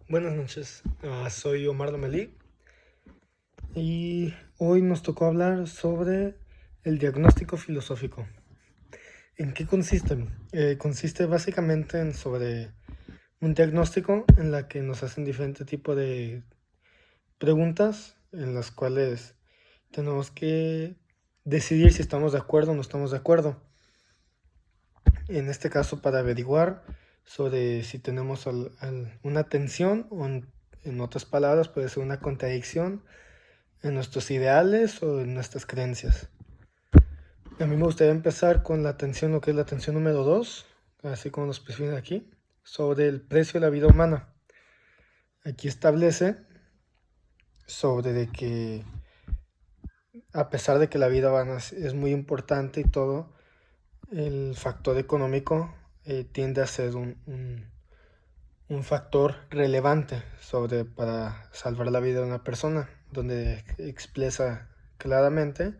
Buenas noches, soy Omar Lomelí y hoy nos tocó hablar sobre el diagnóstico filosófico. ¿En qué consiste? Consiste básicamente en sobre un diagnóstico en la que nos hacen diferente tipo de preguntas en las cuales tenemos que decidir si estamos de acuerdo o no estamos de acuerdo. En este caso para averiguar sobre si tenemos una tensión o en otras palabras puede ser una contradicción en nuestros ideales o en nuestras creencias. A mí me gustaría empezar con la tensión, lo que es la tensión número 2, así como nos especifican aquí, sobre el precio de la vida humana. Aquí establece sobre de que a pesar de que la vida humana es muy importante y todo, el factor económico tiende a ser un factor relevante para salvar la vida de una persona, donde expresa claramente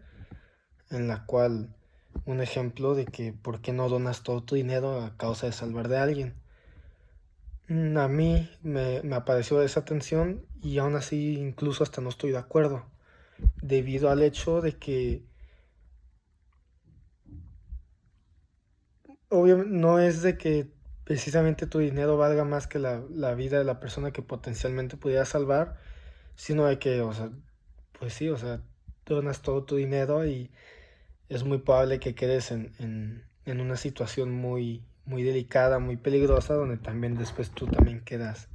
en la cual un ejemplo de que por qué no donas todo tu dinero a causa de salvar de alguien. A mí me apareció esa tensión y aún así incluso hasta no estoy de acuerdo, debido al hecho de que obviamente no es de que precisamente tu dinero valga más que la vida de la persona que potencialmente pudiera salvar, sino de que, o sea, pues sí, o sea, donas todo tu dinero y es muy probable que quedes en una situación muy delicada, muy peligrosa, donde también después tú también quedas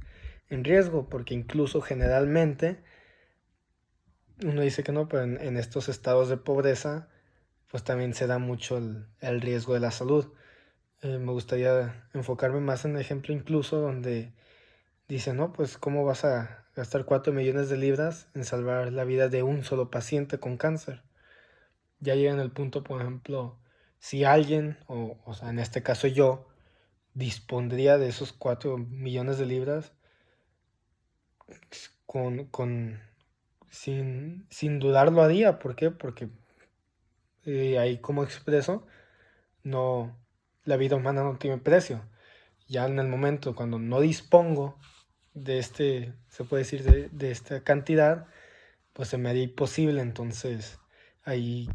en riesgo, porque incluso generalmente uno dice que no, pero en estos estados de pobreza, pues también se da mucho el riesgo de la salud. Me gustaría enfocarme más en el ejemplo incluso donde dice, no, pues cómo vas a gastar 4 millones de libras en salvar la vida de un solo paciente con cáncer. Ya llega en el punto, por ejemplo, si alguien, o sea, en este caso yo, dispondría de esos 4 millones de libras con sin dudar lo haría. ¿Por qué? Porque ahí como expreso, no, la vida humana no tiene precio. Ya en el momento cuando no dispongo de se puede decir, de esta cantidad, pues se me haría imposible. Entonces, ahí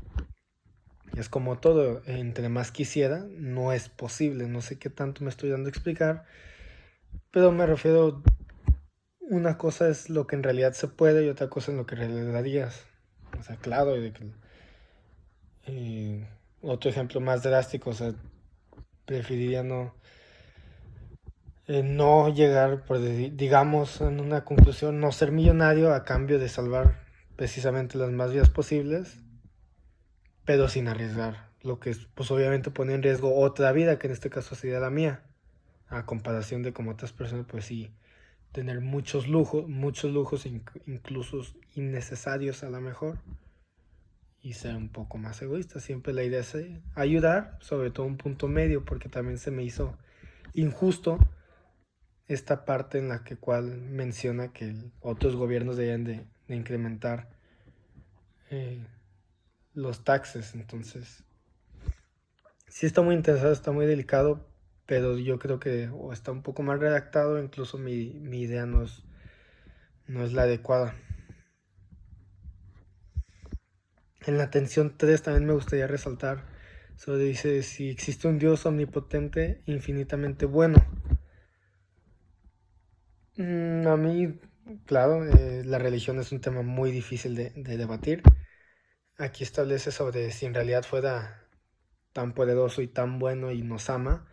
es como todo, entre más quisiera, no es posible. No sé qué tanto me estoy dando a explicar, pero me refiero, una cosa es lo que en realidad se puede y otra cosa es lo que en realidad harías. O sea, claro, eh, otro ejemplo más drástico, o sea, preferiría no llegar, digamos, en una conclusión, no ser millonario a cambio de salvar precisamente las más vidas posibles, pero sin arriesgar, lo que pues obviamente pone en riesgo otra vida, que en este caso sería la mía, a comparación de como otras personas, pues sí, tener muchos lujos incluso innecesarios a lo mejor, y ser un poco más egoísta. Siempre la idea es ayudar, sobre todo un punto medio, porque también se me hizo injusto esta parte en la que cual menciona que otros gobiernos deberían de incrementar eh, los taxes. Entonces, sí está muy interesado, está muy delicado, pero yo creo que o está un poco mal redactado, incluso mi idea no es la adecuada. En la tensión 3 también me gustaría resaltar, sobre dice, si existe un Dios omnipotente, infinitamente bueno. A mí, claro, la religión es un tema muy difícil de debatir. Aquí establece sobre si en realidad fuera tan poderoso y tan bueno y nos ama,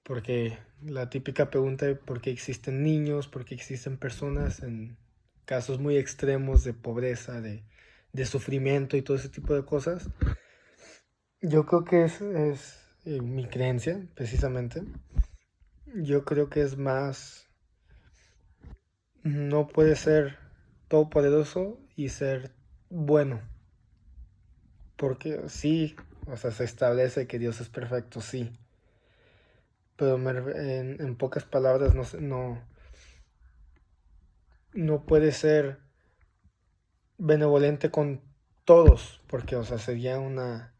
porque la típica pregunta de por qué existen niños, por qué existen personas en casos muy extremos de pobreza, de sufrimiento y todo ese tipo de cosas, yo creo que es mi creencia, precisamente. Yo creo que es más, no puede ser todopoderoso y ser bueno, porque sí, o sea, se establece que Dios es perfecto, sí, pero en pocas palabras no puede ser benevolente con todos, porque, o sea, sería una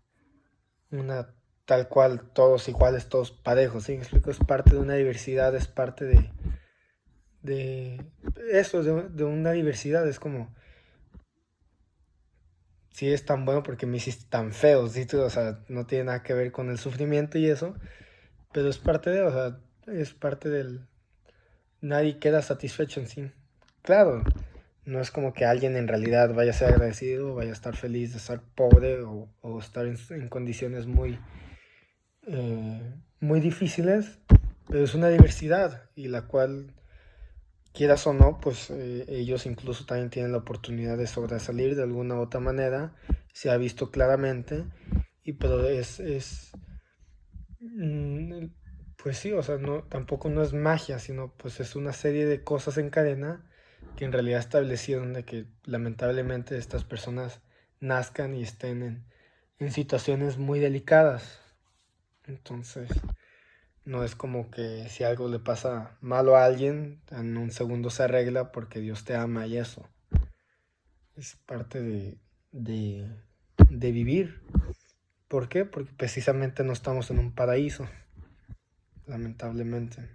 tal cual, todos iguales, todos parejos, ¿sí? Me explico, es parte de una diversidad, es parte de eso de una diversidad, es como, si es tan bueno porque me hiciste tan feo, ¿sí? O sea, no tiene nada que ver con el sufrimiento y eso, pero es parte de, o sea, es parte del, nadie queda satisfecho en sí. Claro, no es como que alguien en realidad vaya a ser agradecido, vaya a estar feliz de estar pobre o estar en condiciones muy difíciles, pero es una diversidad y la cual, quieras o no, pues ellos incluso también tienen la oportunidad de sobresalir de alguna u otra manera, se ha visto claramente, y pero mm, pues sí, o sea, no, tampoco no es magia, sino pues es una serie de cosas en cadena que en realidad establecieron de que lamentablemente estas personas nazcan y estén en situaciones muy delicadas. Entonces, no es como que si algo le pasa malo a alguien, en un segundo se arregla porque Dios te ama y eso. Es parte de, de vivir. ¿Por qué? Porque precisamente no estamos en un paraíso, lamentablemente.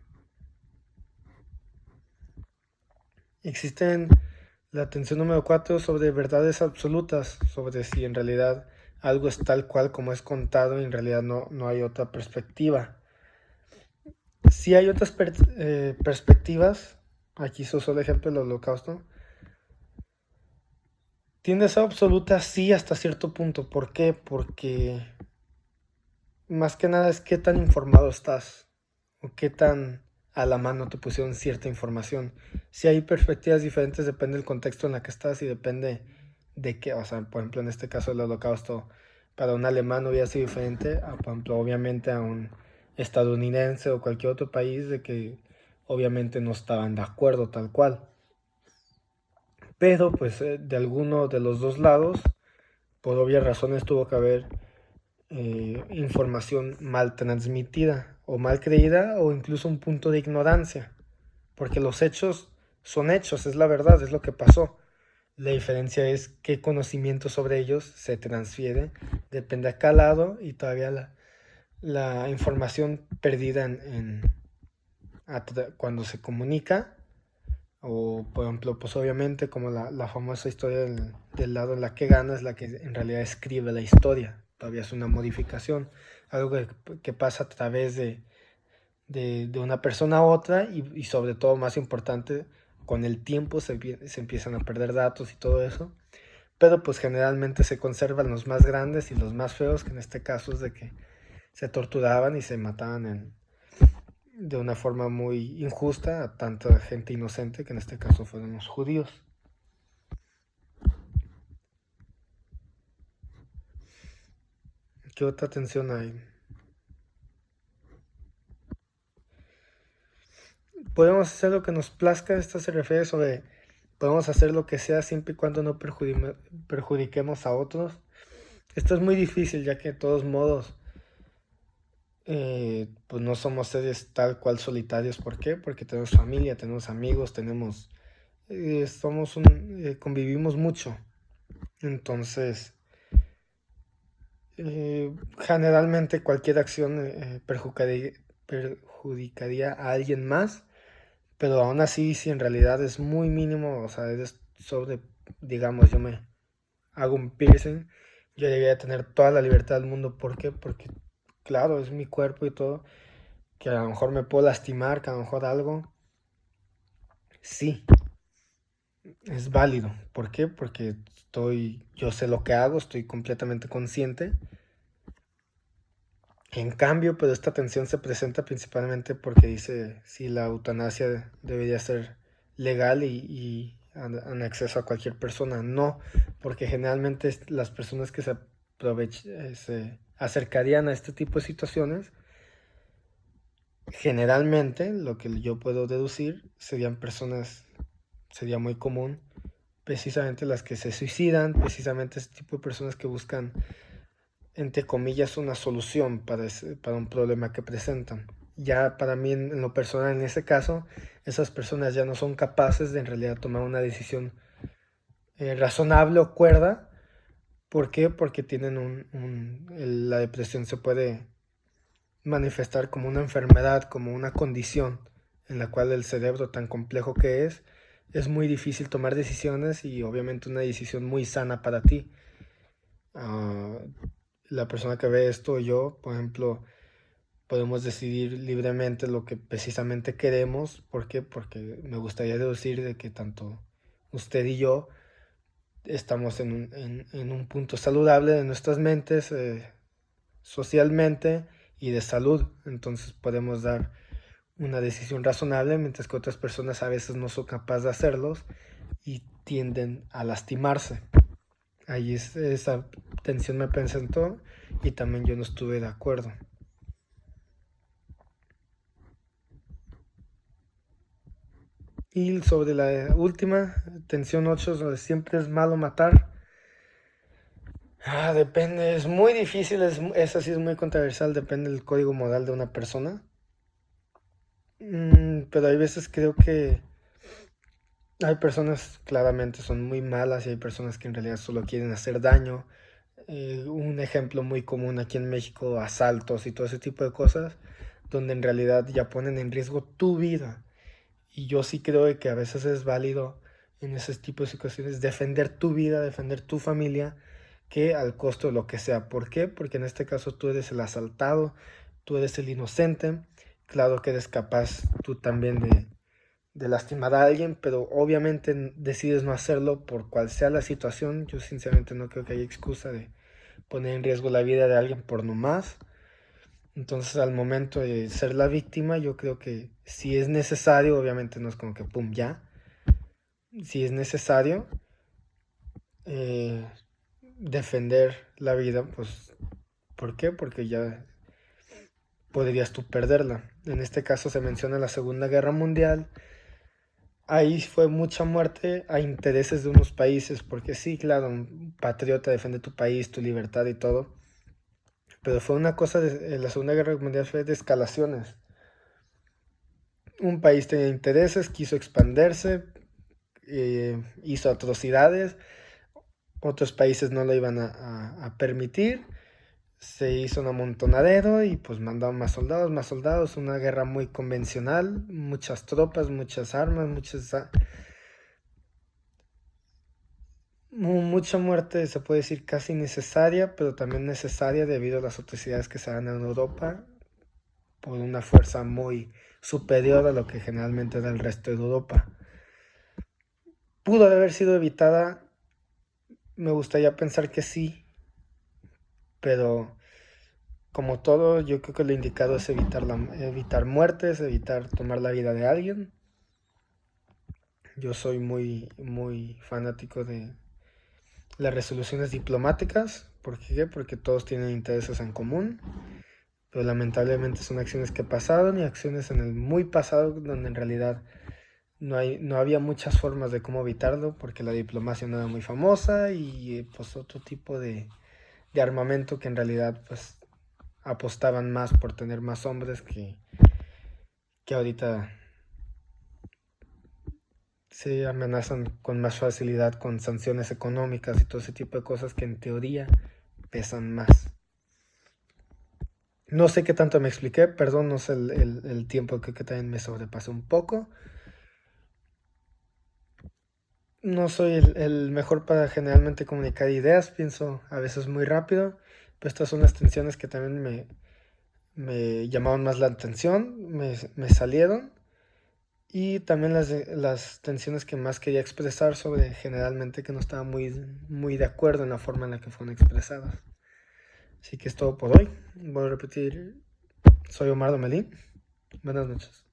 Existen la atención número 4 sobre verdades absolutas, sobre si en realidad algo es tal cual como es contado y en realidad no hay otra perspectiva. Si hay otras perspectivas, aquí se usó el ejemplo del holocausto, tiende a ser absoluta sí hasta cierto punto. ¿Por qué? Porque más que nada es qué tan informado estás o qué tan a la mano te pusieron cierta información. Si hay perspectivas diferentes depende del contexto en la que estás y depende de qué, o sea, por ejemplo en este caso el holocausto para un alemán hubiera sido diferente a, por ejemplo, obviamente a un estadounidense o cualquier otro país de que obviamente no estaban de acuerdo tal cual. Pero pues de alguno de los dos lados, por obvias razones tuvo que haber información mal transmitida o mal creída o incluso un punto de ignorancia, porque los hechos son hechos, es la verdad, es lo que pasó. La diferencia es qué conocimiento sobre ellos se transfiere, depende a cada lado y todavía la información perdida cuando se comunica, o por ejemplo, pues obviamente como la famosa historia del lado en la que gana es la que en realidad escribe la historia, todavía es una modificación, algo que pasa a través de una persona a otra y sobre todo más importante, con el tiempo se empiezan a perder datos y todo eso, pero pues generalmente se conservan los más grandes y los más feos, que en este caso es de que se torturaban y se mataban de una forma muy injusta a tanta gente inocente, que en este caso fueron los judíos. ¿Qué otra tensión hay? Podemos hacer lo que nos plazca, esto se refiere sobre podemos hacer lo que sea siempre y cuando no perjudiquemos a otros. Esto es muy difícil ya que de todos modos pues no somos seres tal cual solitarios. ¿Por qué? Porque tenemos familia, tenemos amigos, convivimos mucho. Entonces, generalmente cualquier acción perjudicaría a alguien más, pero aún así, si en realidad es muy mínimo, o sea, es sobre, digamos, yo me hago un piercing, yo debería tener toda la libertad del mundo. ¿Por qué? Porque, claro, es mi cuerpo y todo, que a lo mejor me puedo lastimar, que a lo mejor algo, sí, es válido. ¿Por qué? Porque yo sé lo que hago, estoy completamente consciente. En cambio, pero esta tensión se presenta principalmente porque dice si la eutanasia debería ser legal y en acceso a cualquier persona. No, porque generalmente las personas que se acercarían a este tipo de situaciones, generalmente lo que yo puedo deducir sería muy común, precisamente las que se suicidan, precisamente ese tipo de personas que buscan entre comillas, una solución para un problema que presentan. Ya para mí, en lo personal, en ese caso, esas personas ya no son capaces de en realidad tomar una decisión razonable o cuerda. ¿Por qué? Porque tienen la depresión se puede manifestar como una enfermedad, como una condición en la cual el cerebro tan complejo que es, es muy difícil tomar decisiones y obviamente una decisión muy sana para ti. Ah, la persona que ve esto, yo, por ejemplo, podemos decidir libremente lo que precisamente queremos. ¿Por qué? Porque me gustaría deducir de que tanto usted y yo estamos en un punto saludable de nuestras mentes, socialmente y de salud. Entonces podemos dar una decisión razonable, mientras que otras personas a veces no son capaces de hacerlos y tienden a lastimarse. Ahí esa tensión me presentó y también yo no estuve de acuerdo. Y sobre la última, tensión 8, sobre siempre es malo matar. Depende, es muy difícil, esa sí es muy controversial, depende del código moral de una persona. Pero hay veces creo que hay personas claramente son muy malas y hay personas que en realidad solo quieren hacer daño. Un ejemplo muy común aquí en México, asaltos y todo ese tipo de cosas, donde en realidad ya ponen en riesgo tu vida. Y yo sí creo de que a veces es válido en ese tipo de situaciones defender tu vida, defender tu familia, que al costo de lo que sea. ¿Por qué? Porque en este caso tú eres el asaltado, tú eres el inocente. Claro que eres capaz tú también de lastimar a alguien, pero obviamente decides no hacerlo por cual sea la situación. Yo sinceramente no creo que haya excusa de poner en riesgo la vida de alguien por nomás. Entonces al momento de ser la víctima, yo creo que si es necesario, obviamente no es como que pum, ya. Si es necesario eh, defender la vida, pues ¿por qué? Porque ya podrías tú perderla. En este caso se menciona la Segunda Guerra Mundial. Ahí fue mucha muerte a intereses de unos países, porque sí, claro, un patriota defiende tu país, tu libertad y todo, pero fue una cosa, la Segunda Guerra Mundial fue de escalaciones. Un país tenía intereses, quiso expandirse, hizo atrocidades, otros países no lo iban a permitir, se hizo un amontonadero y pues mandaron más soldados, una guerra muy convencional, muchas tropas, muchas armas, mucha muerte, se puede decir casi necesaria, pero también necesaria debido a las atrocidades que se dan en Europa por una fuerza muy superior a lo que generalmente da el resto de Europa. ¿Pudo haber sido evitada? Me gustaría pensar que sí, pero como todo, yo creo que lo indicado es evitar muertes, evitar tomar la vida de alguien. Yo soy muy fanático de las resoluciones diplomáticas. ¿Por qué? Porque todos tienen intereses en común, pero lamentablemente son acciones que pasaron y acciones en el muy pasado donde en realidad no había muchas formas de cómo evitarlo porque la diplomacia no era muy famosa y pues otro tipo de armamento que en realidad pues apostaban más por tener más hombres que ahorita se amenazan con más facilidad con sanciones económicas y todo ese tipo de cosas que en teoría pesan más. No sé qué tanto me expliqué, perdón, no sé el tiempo, creo que también me sobrepasé un poco. No soy el mejor para generalmente comunicar ideas, pienso a veces muy rápido, pero estas son las tensiones que también me llamaban más la atención, me salieron. Y también las tensiones que más quería expresar sobre generalmente que no estaba muy de acuerdo en la forma en la que fueron expresadas. Así que es todo por hoy. Voy a repetir, soy Omar Domelí. Buenas noches.